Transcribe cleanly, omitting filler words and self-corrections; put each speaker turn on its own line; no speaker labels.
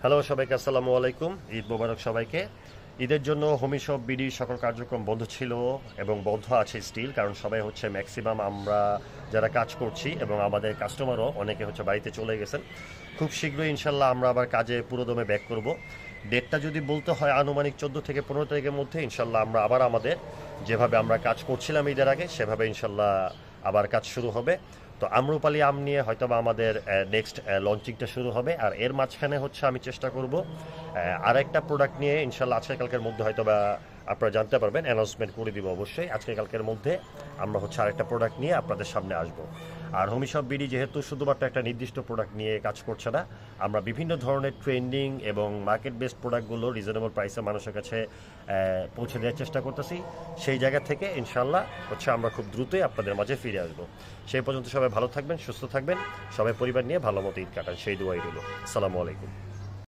Hello সবাইকে, আসসালামু আলাইকুম। ঈদ মোবারক সবাইকে। ঈদের জন্য হোমি শপ বিডি সকল কার্যক্রম বন্ধ ছিল এবং বন্ধ আছে স্টিল, কারণ সবাই হচ্ছে ম্যাক্সিমাম আমরা যারা কাজ করছি এবং আমাদের কাস্টমারও অনেকে হচ্ছে বাড়িতে চলে গেছেন। খুব শীঘ্রই ইনশাল্লাহ আমরা আবার কাজে পুরোদমে ব্যাক করব। ডেটটা যদি বলতে হয় আনুমানিক 14 থেকে 15 তারিখের মধ্যে ইনশাল্লাহ আমরা আবার আমাদের যেভাবে আমরা কাজ করছিলাম ঈদের আগে সেভাবে ইনশাল্লাহ আবার কাজ শুরু হবে। তো আম্রপালি আম নিয়ে হয়তো বা আমাদের নেক্সট লঞ্চিংটা শুরু হবে, আর এর মাঝখানে হচ্ছে আমি চেষ্টা করব আর একটা প্রোডাক্ট নিয়ে ইনশাল্লাহ আজকে কালকের মধ্যে হয়তো বা আপনারা জানতে পারবেন, অ্যানাউন্সমেন্ট করে দিব অবশ্যই। আজকে কালকের মধ্যে আমরা হচ্ছে আরেকটা প্রোডাক্ট নিয়ে আপনাদের সামনে আসব। আর হোমি শপ বিডি যেহেতু শুধুমাত্র একটা নির্দিষ্ট প্রোডাক্ট নিয়ে কাজ করছে না, আমরা বিভিন্ন ধরনের ট্রেন্ডিং এবং মার্কেট বেসড প্রোডাক্টগুলো রিজনেবল প্রাইসে মানুষের কাছে পৌঁছে দেওয়ার চেষ্টা করতেছি। সেই জায়গা থেকে ইনশাল্লাহ হচ্ছে আমরা খুব দ্রুতই আপনাদের মাঝে ফিরে আসবো। সেই পর্যন্ত সবাই ভালো থাকবেন, সুস্থ থাকবেন, সবাই পরিবার নিয়ে ভালো মতো ঈদ কাটান, সেই দোয়াই রইল। আসসালামু আলাইকুম।